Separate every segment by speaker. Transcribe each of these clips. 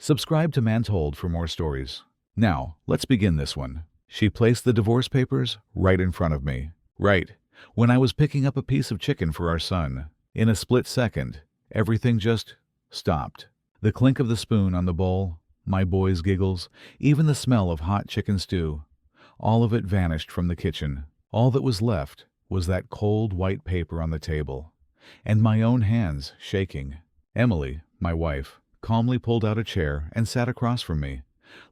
Speaker 1: Subscribe to Mantold for more stories. Now, let's begin this one. She placed the divorce papers right in front of me. Right when I was picking up a piece of chicken for our son. In a split second, everything just stopped. The clink of the spoon on the bowl, my boy's giggles, even the smell of hot chicken stew. All of it vanished from the kitchen. All that was left was that cold white paper on the table, and my own hands shaking. Emily, my wife, calmly pulled out a chair and sat across from me,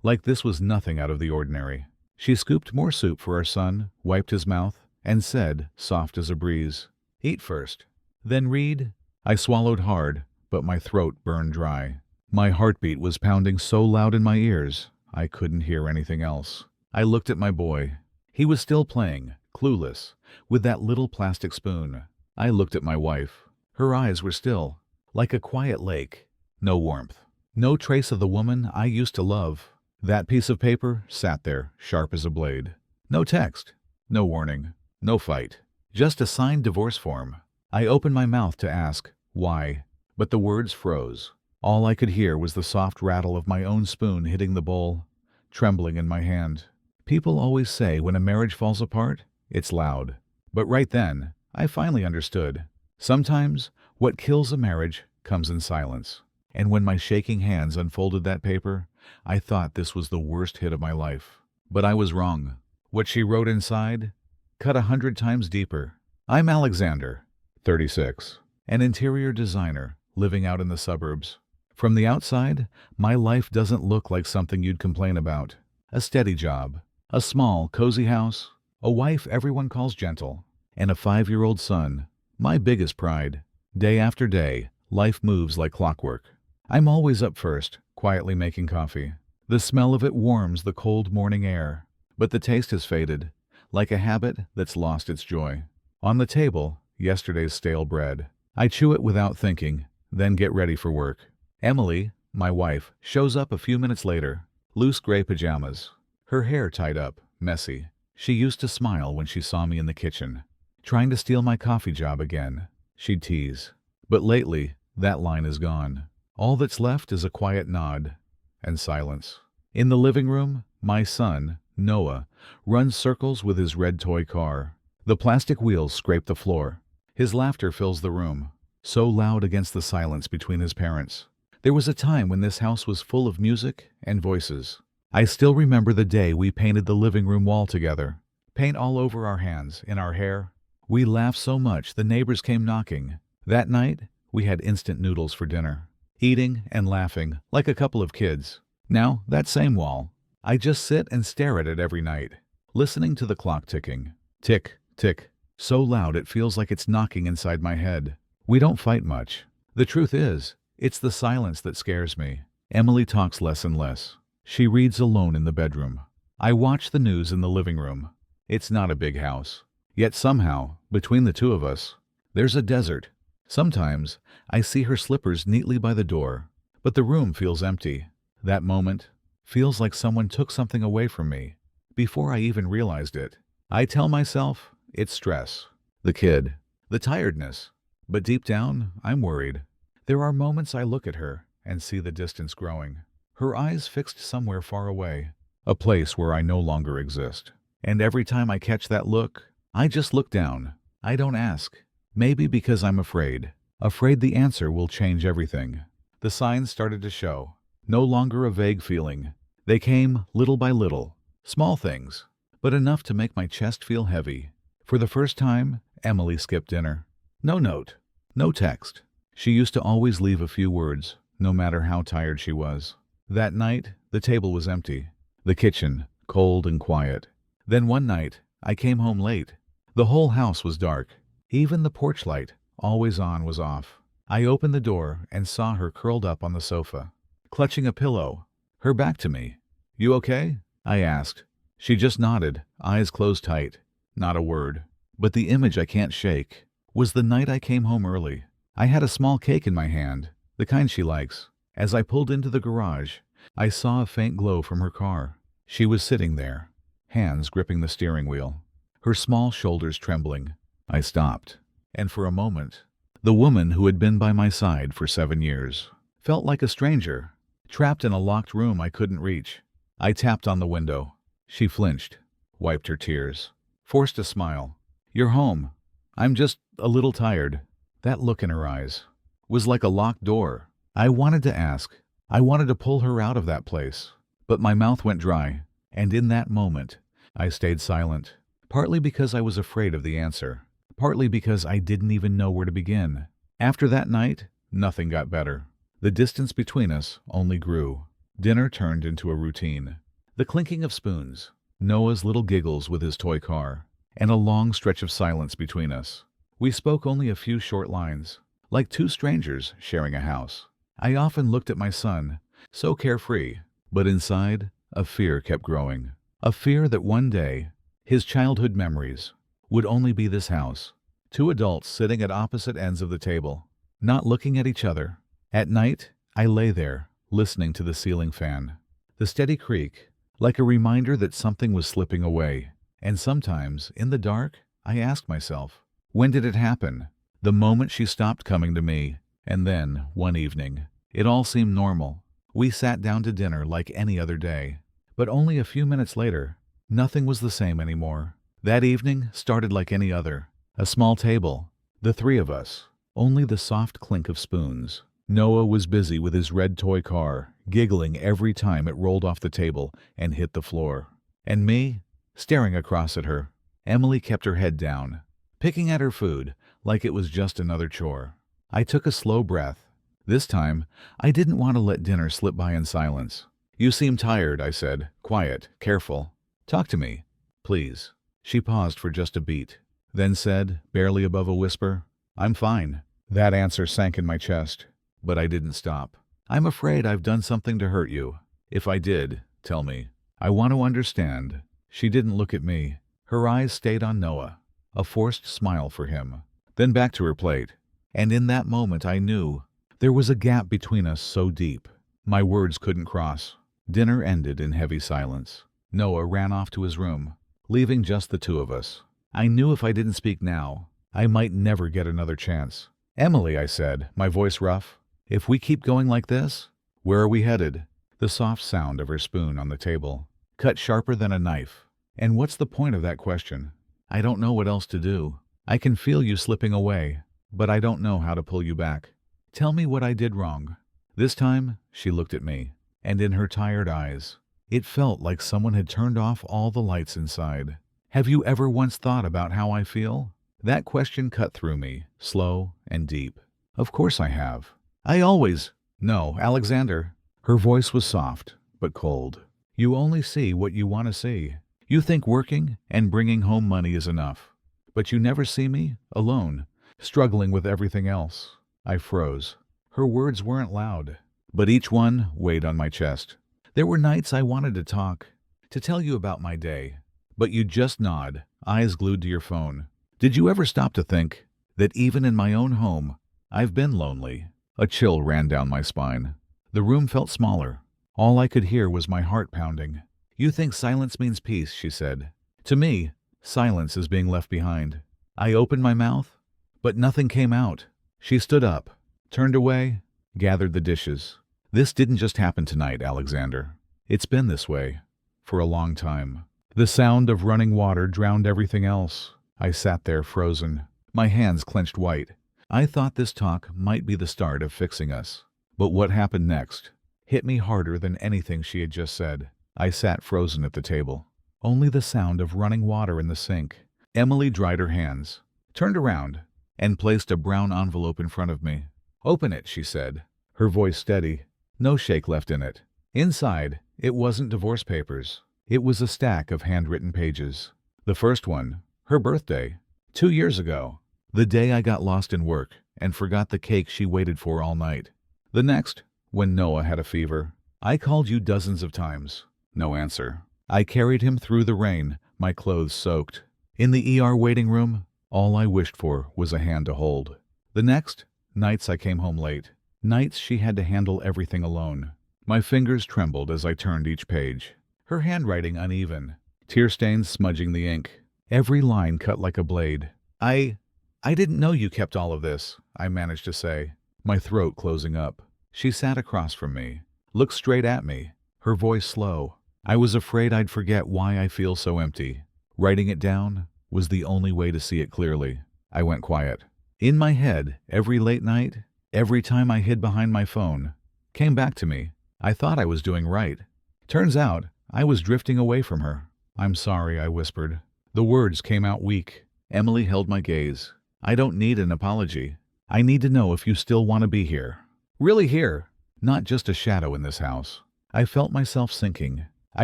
Speaker 1: like this was nothing out of the ordinary. She scooped more soup for our son, wiped his mouth, and said, soft as a breeze, "Eat first, then read." I swallowed hard, but my throat burned dry. My heartbeat was pounding so loud in my ears, I couldn't hear anything else. I looked at my boy. He was still playing, clueless, with that little plastic spoon. I looked at my wife. Her eyes were still, like a quiet lake. No warmth. No trace of the woman I used to love. That piece of paper sat there, sharp as a blade. No text. No warning. No fight. Just a signed divorce form. I opened my mouth to ask, why? But the words froze. All I could hear was the soft rattle of my own spoon hitting the bowl, trembling in my hand. People always say when a marriage falls apart, it's loud. But right then, I finally understood. Sometimes, what kills a marriage comes in silence. And when my shaking hands unfolded that paper, I thought this was the worst hit of my life. But I was wrong. What she wrote inside cut 100 times deeper. I'm Alexander, 36, an interior designer living out in the suburbs. From the outside, my life doesn't look like something you'd complain about. A steady job, a small, cozy house, a wife everyone calls gentle, and a 5-year-old son, my biggest pride. Day after day, life moves like clockwork. I'm always up first, quietly making coffee. The smell of it warms the cold morning air, but the taste has faded, like a habit that's lost its joy. On the table, yesterday's stale bread. I chew it without thinking, then get ready for work. Emily, my wife, shows up a few minutes later, loose gray pajamas, her hair tied up, messy. She used to smile when she saw me in the kitchen, trying to steal my coffee job again. She'd tease. But lately, that line is gone. All that's left is a quiet nod and silence. In the living room, my son, Noah, runs circles with his red toy car. The plastic wheels scrape the floor. His laughter fills the room, so loud against the silence between his parents. There was a time when this house was full of music and voices. I still remember the day we painted the living room wall together. Paint all over our hands, in our hair. We laughed so much the neighbors came knocking. That night, we had instant noodles for dinner, eating and laughing like a couple of kids. Now, that same wall, I just sit and stare at it every night, listening to the clock ticking. Tick, tick, so loud it feels like it's knocking inside my head. We don't fight much. The truth is, it's the silence that scares me. Emily talks less and less. She reads alone in the bedroom. I watch the news in the living room. It's not a big house. Yet somehow, between the two of us, there's a desert. Sometimes, I see her slippers neatly by the door, but the room feels empty. That moment feels like someone took something away from me before I even realized it. I tell myself it's stress, the kid, the tiredness, but deep down, I'm worried. There are moments I look at her and see the distance growing, her eyes fixed somewhere far away, a place where I no longer exist. And every time I catch that look, I just look down. I don't ask. Maybe because I'm afraid the answer will change everything. The signs started to show. No longer a vague feeling. They came little by little. Small things, but enough to make my chest feel heavy. For the first time, Emily skipped dinner. No note. No text. She used to always leave a few words, no matter how tired she was. That night, the table was empty. The kitchen, cold and quiet. Then one night, I came home late. The whole house was dark. Even the porch light, always on, was off. I opened the door and saw her curled up on the sofa, clutching a pillow, her back to me. "You okay?" I asked. She just nodded, eyes closed tight. Not a word. But the image I can't shake was the night I came home early. I had a small cake in my hand, the kind she likes. As I pulled into the garage, I saw a faint glow from her car. She was sitting there, hands gripping the steering wheel, her small shoulders trembling. I stopped, and for a moment, the woman who had been by my side for 7 years felt like a stranger. trapped in a locked room I couldn't reach. I tapped on the window. She flinched, wiped her tears, forced a smile. "You're home. I'm just a little tired." That look in her eyes was like a locked door. I wanted to ask. I wanted to pull her out of that place. But my mouth went dry, and in that moment, I stayed silent. Partly because I was afraid of the answer. Partly because I didn't even know where to begin. After that night, nothing got better. The distance between us only grew. Dinner turned into a routine. The clinking of spoons, Noah's little giggles with his toy car, and a long stretch of silence between us. We spoke only a few short lines, like two strangers sharing a house. I often looked at my son, so carefree, but inside, a fear kept growing. A fear that one day, his childhood memories would only be this house. Two adults sitting at opposite ends of the table, not looking at each other. At night, I lay there, listening to the ceiling fan. The steady creak, like a reminder that something was slipping away. And sometimes, in the dark, I asked myself, when did it happen? The moment she stopped coming to me. And then, one evening, it all seemed normal. We sat down to dinner like any other day. But only a few minutes later, nothing was the same anymore. That evening started like any other. A small table, the three of us, only the soft clink of spoons. Noah was busy with his red toy car, giggling every time it rolled off the table and hit the floor. And me, staring across at her. Emily kept her head down, picking at her food like it was just another chore. I took a slow breath. This time, I didn't want to let dinner slip by in silence. "You seem tired," I said, quiet, careful. "Talk to me, please." She paused for just a beat, then said, barely above a whisper, "I'm fine." That answer sank in my chest, but I didn't stop. "I'm afraid I've done something to hurt you. If I did, tell me. I want to understand." She didn't look at me. Her eyes stayed on Noah, a forced smile for him, then back to her plate. And in that moment I knew there was a gap between us so deep, my words couldn't cross. Dinner ended in heavy silence. Noah ran off to his room, leaving just the two of us. I knew if I didn't speak now, I might never get another chance. "Emily," I said, my voice rough, "if we keep going like this, where are we headed?" The soft sound of her spoon on the table, cut sharper than a knife. "And what's the point of that question? I don't know what else to do. I can feel you slipping away, but I don't know how to pull you back. Tell me what I did wrong." This time, she looked at me, and in her tired eyes, it felt like someone had turned off all the lights inside. "Have you ever once thought about how I feel?" That question cut through me, slow and deep. "Of course I have. I always—" "No, Alexander." Her voice was soft, but cold. "You only see what you want to see. You think working and bringing home money is enough. But you never see me, alone, struggling with everything else." I froze. Her words weren't loud, but each one weighed on my chest. There were nights I wanted to talk, to tell you about my day. But you'd just nod, eyes glued to your phone. Did you ever stop to think that even in my own home, I've been lonely? A chill ran down my spine. The room felt smaller. All I could hear was my heart pounding. "You think silence means peace," she said. "To me, silence is being left behind." I opened my mouth, but nothing came out. She stood up, turned away, gathered the dishes. "This didn't just happen tonight, Alexander. It's been this way for a long time." The sound of running water drowned everything else. I sat there frozen, my hands clenched white. I thought this talk might be the start of fixing us. But what happened next hit me harder than anything she had just said. I sat frozen at the table, only the sound of running water in the sink. Emily dried her hands, turned around, and placed a brown envelope in front of me. "Open it," she said, her voice steady. No shake left in it. Inside, it wasn't divorce papers. It was a stack of handwritten pages. The first one, her birthday, 2 years ago, the day I got lost in work and forgot the cake she waited for all night. The next, when Noah had a fever. "I called you dozens of times." No answer. I carried him through the rain, my clothes soaked. In the ER waiting room, all I wished for was a hand to hold. The next, nights I came home late. Nights she had to handle everything alone. My fingers trembled as I turned each page. Her handwriting uneven, tear stains smudging the ink. Every line cut like a blade. I didn't know you kept all of this," I managed to say, my throat closing up. She sat across from me, looked straight at me, her voice slow. I was afraid I'd forget why I feel so empty. Writing it down was the only way to see it clearly. I went quiet. In my head, every late night, every time I hid behind my phone, came back to me. I thought I was doing right. Turns out, I was drifting away from her. "I'm sorry," I whispered. The words came out weak. Emily held my gaze. "I don't need an apology. I need to know if you still want to be here. Really here, not just a shadow in this house." I felt myself sinking. I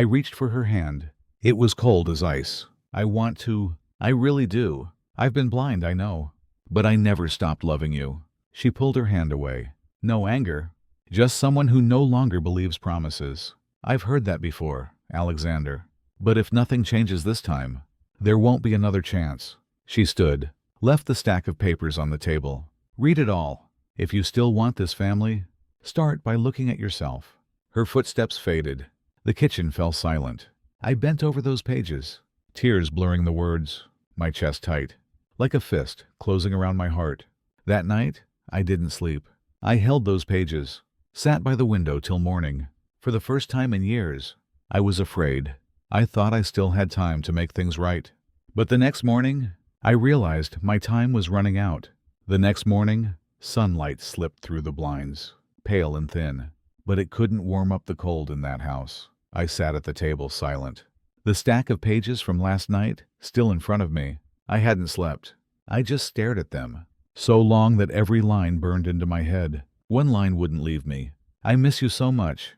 Speaker 1: reached for her hand. It was cold as ice. I really do. I've been blind, I know. But I never stopped loving you." She pulled her hand away. "No anger. Just someone who no longer believes promises." "I've heard that before, Alexander. But if nothing changes this time, there won't be another chance." She stood, left the stack of papers on the table. "Read it all. If you still want this family, start by looking at yourself." Her footsteps faded. The kitchen fell silent. I bent over those pages, tears blurring the words, my chest tight, like a fist closing around my heart. That night, I didn't sleep. I held those pages, sat by the window till morning. For the first time in years, I was afraid. I thought I still had time to make things right. But the next morning, I realized my time was running out. The next morning, sunlight slipped through the blinds, pale and thin, but it couldn't warm up the cold in that house. I sat at the table silent. The stack of pages from last night still in front of me. I hadn't slept. I just stared at them, so long that every line burned into my head. One line wouldn't leave me. "I miss you so much,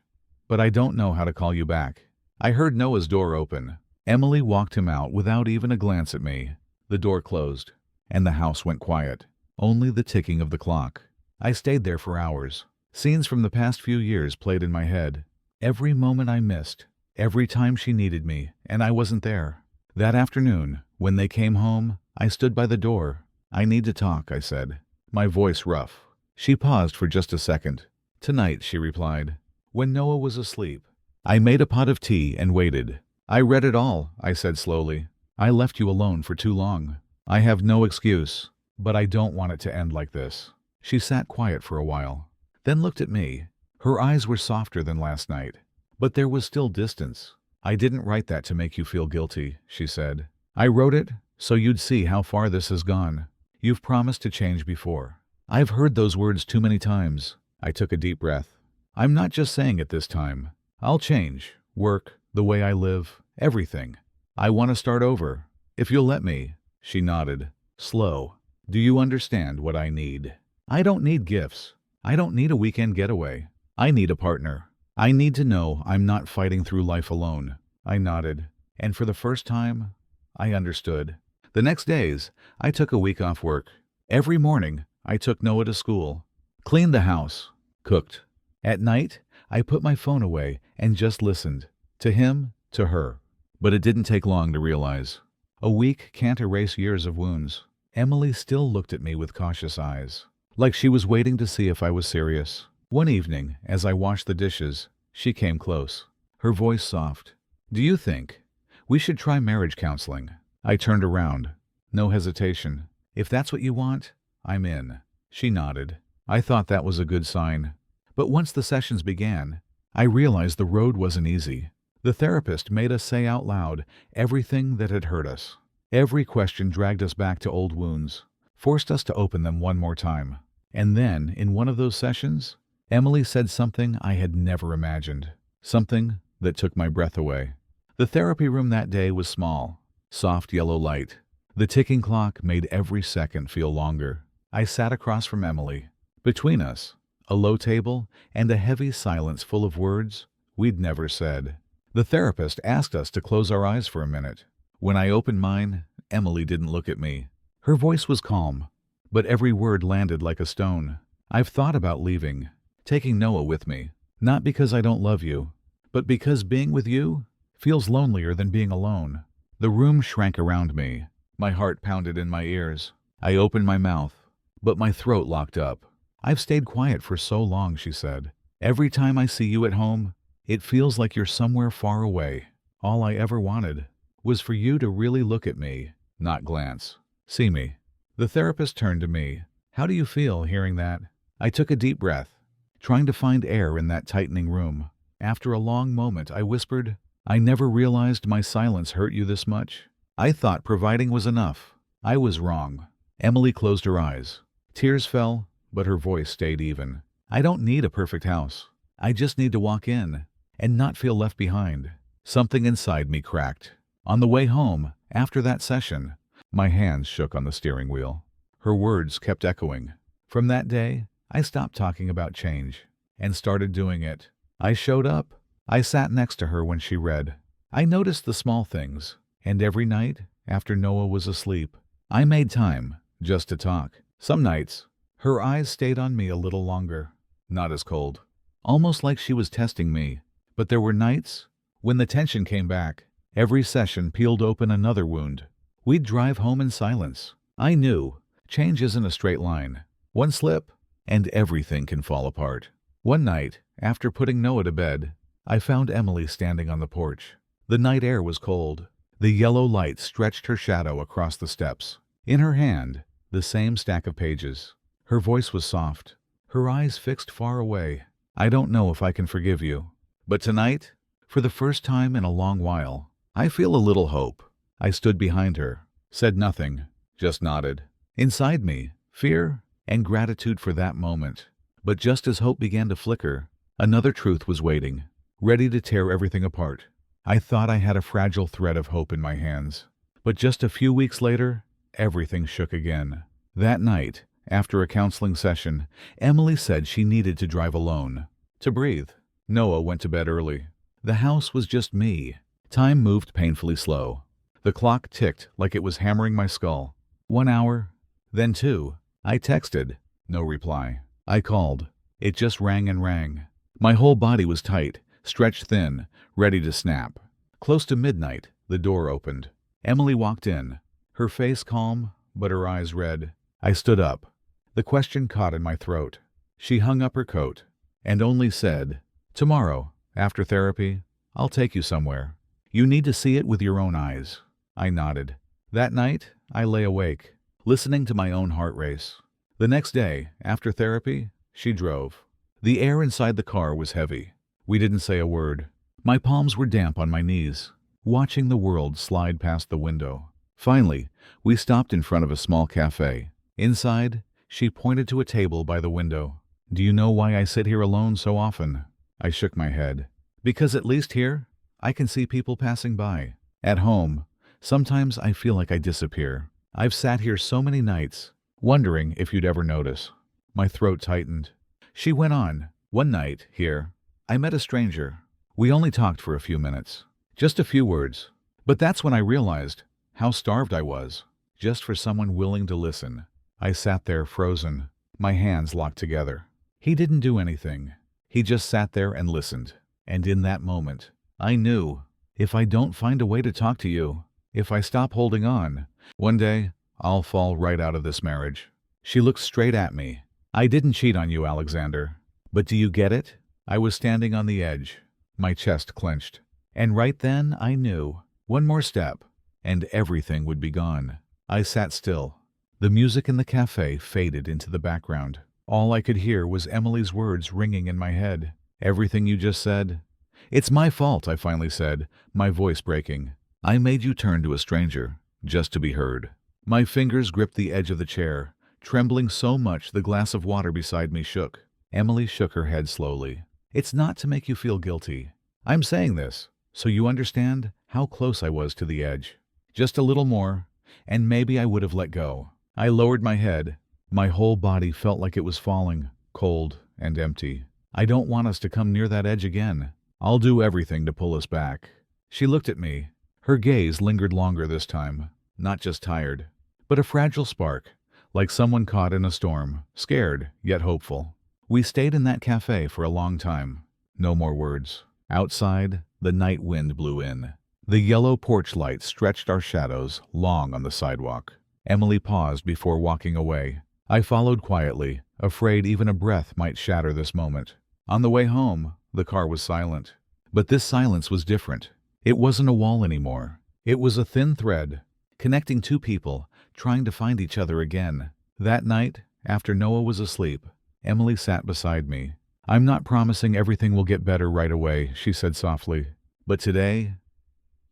Speaker 1: but I don't know how to call you back." I heard Noah's door open. Emily walked him out without even a glance at me. The door closed, and the house went quiet. Only the ticking of the clock. I stayed there for hours. Scenes from the past few years played in my head. Every moment I missed, every time she needed me, and I wasn't there. That afternoon, when they came home, I stood by the door. "I need to talk," I said, my voice rough. She paused for just a second. "Tonight," she replied, "when Noah was asleep." I made a pot of tea and waited. "I read it all," I said slowly. "I left you alone for too long. I have no excuse, but I don't want it to end like this." She sat quiet for a while, then looked at me. Her eyes were softer than last night, but there was still distance. "I didn't write that to make you feel guilty," she said. "I wrote it so you'd see how far this has gone. You've promised to change before." "I've heard those words too many times." I took a deep breath. "I'm not just saying it this time. I'll change. Work, the way I live, everything. I want to start over, if you'll let me." She nodded, slow. "Do you understand what I need? I don't need gifts. I don't need a weekend getaway. I need a partner. I need to know I'm not fighting through life alone." I nodded, and for the first time, I understood. The next days, I took a week off work. Every morning, I took Noah to school, cleaned the house, cooked. At night, I put my phone away and just listened. To him, to her. But it didn't take long to realize. A week can't erase years of wounds. Emily still looked at me with cautious eyes, like she was waiting to see if I was serious. One evening, as I washed the dishes, she came close, her voice soft. "Do you think we should try marriage counseling?" I turned around. No hesitation. "If that's what you want, I'm in." She nodded. I thought that was a good sign. But once the sessions began, I realized the road wasn't easy. The therapist made us say out loud everything that had hurt us. Every question dragged us back to old wounds, forced us to open them one more time. And then, in one of those sessions, Emily said something I had never imagined. Something that took my breath away. The therapy room that day was small, soft yellow light. The ticking clock made every second feel longer. I sat across from Emily. Between us, a low table and a heavy silence full of words we'd never said. The therapist asked us to close our eyes for a minute. When I opened mine, Emily didn't look at me. Her voice was calm, but every word landed like a stone. "I've thought about leaving, taking Noah with me. Not because I don't love you, but because being with you feels lonelier than being alone." The room shrank around me. My heart pounded in my ears. I opened my mouth, but my throat locked up. "I've stayed quiet for so long," she said. "Every time I see you at home, it feels like you're somewhere far away. All I ever wanted was for you to really look at me, not glance. See me." The therapist turned to me. "How do you feel hearing that?" I took a deep breath. trying to find air in that tightening room. After a long moment, I whispered, "I never realized my silence hurt you this much. I thought providing was enough. I was wrong." Emily closed her eyes. Tears fell, but her voice stayed even. "I don't need a perfect house. I just need to walk in and not feel left behind." Something inside me cracked. On the way home, after that session, my hands shook on the steering wheel. Her words kept echoing. From that day, I stopped talking about change and started doing it. I showed up. I sat next to her when she read. I noticed the small things, and every night, after Noah was asleep, I made time just to talk. Some nights, her eyes stayed on me a little longer, not as cold, almost like she was testing me. But there were nights when the tension came back. Every session peeled open another wound. We'd drive home in silence. I knew change isn't a straight line. One slip, and everything can fall apart. One night, after putting Noah to bed, I found Emily standing on the porch. The night air was cold. The yellow light stretched her shadow across the steps. In her hand, the same stack of pages. Her voice was soft, her eyes fixed far away. "I don't know if I can forgive you, but tonight, for the first time in a long while, I feel a little hope." I stood behind her, said nothing, just nodded. Inside me, fear and gratitude for that moment. But just as hope began to flicker, another truth was waiting, ready to tear everything apart. I thought I had a fragile thread of hope in my hands. But just a few weeks later, everything shook again. That night, after a counseling session, Emily said she needed to drive alone, to breathe. Noah went to bed early. The house was just me. Time moved painfully slow. The clock ticked like it was hammering my skull. 1 hour, then 2. I texted. No reply. I called. It just rang and rang. My whole body was tight, stretched thin, ready to snap. Close to midnight, the door opened. Emily walked in, her face calm, but her eyes red. I stood up. The question caught in my throat. She hung up her coat and only said, "Tomorrow, after therapy, I'll take you somewhere. You need to see it with your own eyes." I nodded. That night, I lay awake, listening to my own heart race. The next day, after therapy, she drove. The air inside the car was heavy. We didn't say a word. My palms were damp on my knees, watching the world slide past the window. Finally, we stopped in front of a small cafe. Inside, she pointed to a table by the window. "Do you know why I sit here alone so often?" I shook my head. "Because at least here, I can see people passing by. At home, sometimes I feel like I disappear. I've sat here so many nights, wondering if you'd ever notice." My throat tightened. She went on. "One night, here, I met a stranger. We only talked for a few minutes. Just a few words. But that's when I realized how starved I was, just for someone willing to listen." I sat there frozen, my hands locked together. He didn't do anything. He just sat there and listened. And in that moment, I knew, if I don't find a way to talk to you, if I stop holding on, one day I'll fall right out of this marriage. She looked straight at me. "I didn't cheat on you, Alexander. But do you get it?" I was standing on the edge, my chest clenched. And right then I knew, one more step, and everything would be gone. I sat still. The music in the cafe faded into the background. All I could hear was Emily's words ringing in my head. "Everything you just said." "It's my fault," I finally said, my voice breaking. "I made you turn to a stranger, just to be heard." My fingers gripped the edge of the chair, trembling so much the glass of water beside me shook. Emily shook her head slowly. "It's not to make you feel guilty. I'm saying this so you understand how close I was to the edge. Just a little more, and maybe I would have let go." I lowered my head. My whole body felt like it was falling, cold and empty. "I don't want us to come near that edge again. I'll do everything to pull us back." She looked at me. Her gaze lingered longer this time, not just tired, but a fragile spark, like someone caught in a storm, scared yet hopeful. We stayed in that cafe for a long time. No more words. Outside, the night wind blew in. The yellow porch light stretched our shadows long on the sidewalk. Emily paused before walking away. I followed quietly, afraid even a breath might shatter this moment. On the way home, the car was silent. But this silence was different. It wasn't a wall anymore. It was a thin thread, connecting two people, trying to find each other again. That night, after Noah was asleep, Emily sat beside me. I'm not promising everything will get better right away, she said softly. But today,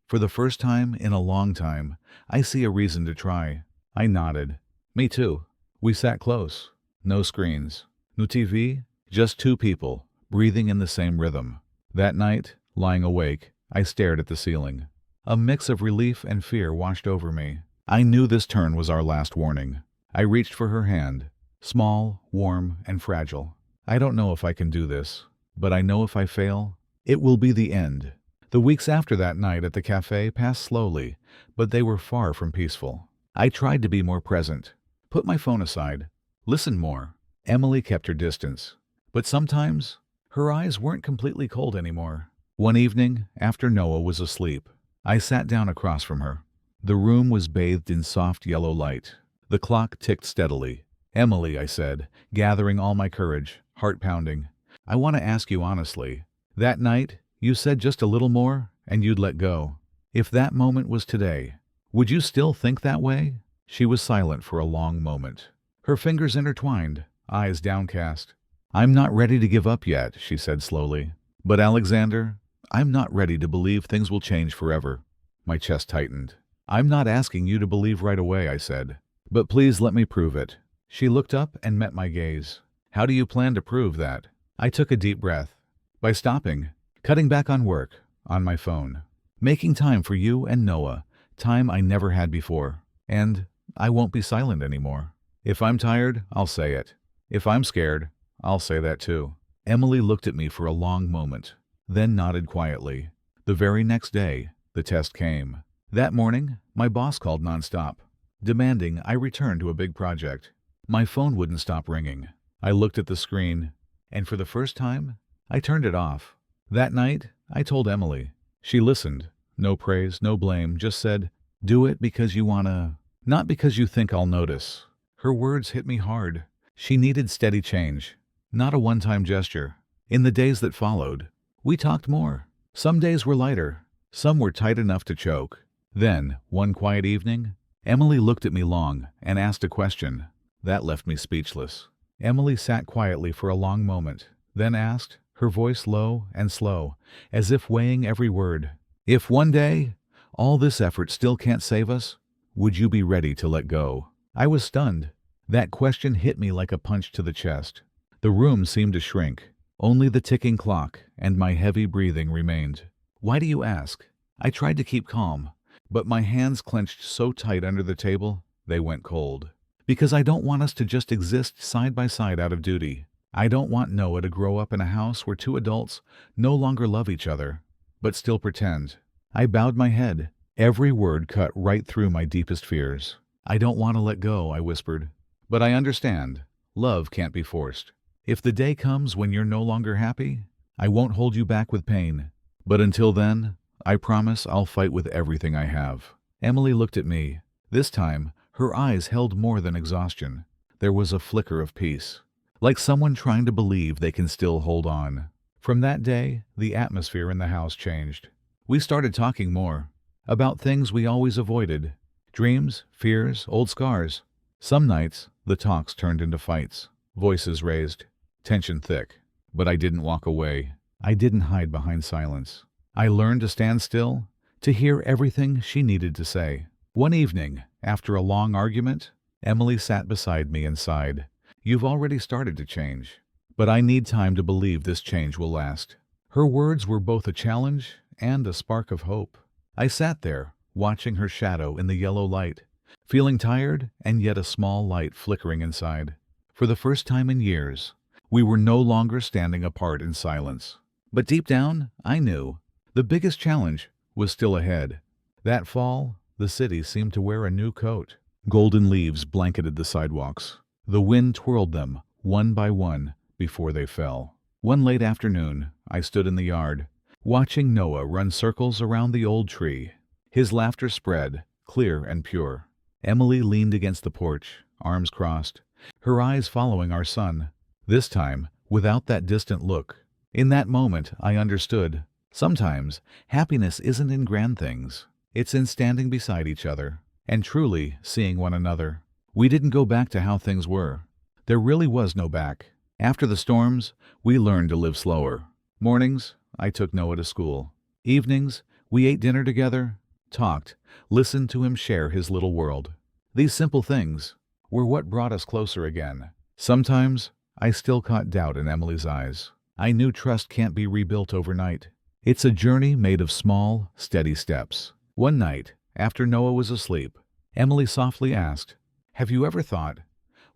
Speaker 1: for the first time in a long time, I see a reason to try. I nodded. Me too. We sat close. No screens. No TV. Just two people, breathing in the same rhythm. That night, lying awake, I stared at the ceiling. A mix of relief and fear washed over me. I knew this turn was our last warning. I reached for her hand. Small, warm, and fragile. I don't know if I can do this, but I know if I fail, it will be the end. The weeks after that night at the cafe passed slowly, but they were far from peaceful. I tried to be more present, put my phone aside, listen more. Emily kept her distance, but sometimes her eyes weren't completely cold anymore. One evening, after Noah was asleep, I sat down across from her. The room was bathed in soft yellow light. The clock ticked steadily. Emily, I said, gathering all my courage, heart pounding, I want to ask you honestly. That night, you said just a little more, and you'd let go. If that moment was today, would you still think that way? She was silent for a long moment. Her fingers intertwined, eyes downcast. I'm not ready to give up yet, she said slowly. But Alexander, I'm not ready to believe things will change forever. My chest tightened. I'm not asking you to believe right away, I said. But please let me prove it. She looked up and met my gaze. How do you plan to prove that? I took a deep breath. By stopping, cutting back on work, on my phone, making time for you and Noah, time I never had before. And I won't be silent anymore. If I'm tired, I'll say it. If I'm scared, I'll say that too. Emily looked at me for a long moment, then nodded quietly. The very next day, the test came. That morning, my boss called nonstop, demanding I return to a big project. My phone wouldn't stop ringing. I looked at the screen, and for the first time, I turned it off. That night, I told Emily. She listened. No praise, no blame, just said, do it because you wanna, not because you think I'll notice. Her words hit me hard. She needed steady change, not a one-time gesture. In the days that followed, we talked more. Some days were lighter, some were tight enough to choke. Then, one quiet evening, Emily looked at me long and asked a question. That left me speechless. Emily sat quietly for a long moment, then asked, her voice low and slow, as if weighing every word. If one day, all this effort still can't save us, would you be ready to let go? I was stunned. That question hit me like a punch to the chest. The room seemed to shrink. Only the ticking clock and my heavy breathing remained. Why do you ask? I tried to keep calm, but my hands clenched so tight under the table, they went cold. Because I don't want us to just exist side by side out of duty. I don't want Noah to grow up in a house where two adults no longer love each other, but still pretend. I bowed my head. Every word cut right through my deepest fears. I don't want to let go, I whispered. But I understand. Love can't be forced. If the day comes when you're no longer happy, I won't hold you back with pain. But until then, I promise I'll fight with everything I have. Emily looked at me. This time, her eyes held more than exhaustion. There was a flicker of peace, like someone trying to believe they can still hold on. From that day, the atmosphere in the house changed. We started talking more, about things we always avoided. Dreams, fears, old scars. Some nights, the talks turned into fights, voices raised, tension thick. But I didn't walk away. I didn't hide behind silence. I learned to stand still, to hear everything she needed to say. One evening, after a long argument, Emily sat beside me and sighed. You've already started to change, but I need time to believe this change will last. Her words were both a challenge and a spark of hope. I sat there, watching her shadow in the yellow light, feeling tired and yet a small light flickering inside. For the first time in years, we were no longer standing apart in silence. But deep down, I knew the biggest challenge was still ahead. That fall, the city seemed to wear a new coat. Golden leaves blanketed the sidewalks. The wind twirled them, one by one, before they fell. One late afternoon, I stood in the yard, watching Noah run circles around the old tree. His laughter spread, clear and pure. Emily leaned against the porch, arms crossed, her eyes following our son, this time without that distant look. In that moment, I understood. Sometimes, happiness isn't in grand things. It's in standing beside each other and truly seeing one another. We didn't go back to how things were. There really was no back. After the storms, we learned to live slower. Mornings, I took Noah to school. Evenings, we ate dinner together, talked, listened to him share his little world. These simple things were what brought us closer again. Sometimes, I still caught doubt in Emily's eyes. I knew trust can't be rebuilt overnight. It's a journey made of small, steady steps. One night, after Noah was asleep, Emily softly asked, "Have you ever thought,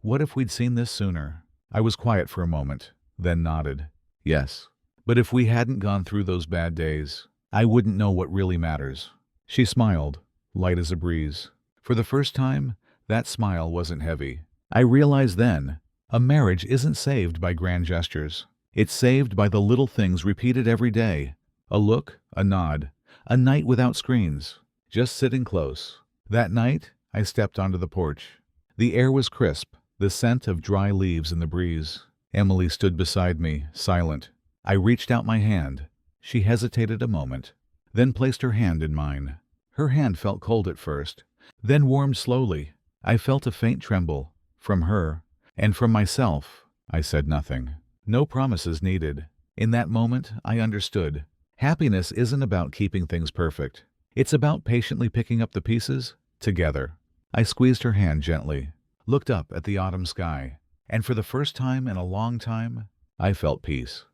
Speaker 1: what if we'd seen this sooner?" I was quiet for a moment, then nodded. Yes. But if we hadn't gone through those bad days, I wouldn't know what really matters. She smiled, light as a breeze. For the first time, that smile wasn't heavy. I realized then, a marriage isn't saved by grand gestures. It's saved by the little things repeated every day. A look, a nod, a night without screens, just sitting close. That night, I stepped onto the porch. The air was crisp, the scent of dry leaves in the breeze. Emily stood beside me, silent. I reached out my hand. She hesitated a moment, then placed her hand in mine. Her hand felt cold at first, then warmed slowly. I felt a faint tremble, from her, and from myself. I said nothing. No promises needed. In that moment, I understood. Happiness isn't about keeping things perfect. It's about patiently picking up the pieces, together. I squeezed her hand gently, looked up at the autumn sky, and for the first time in a long time, I felt peace.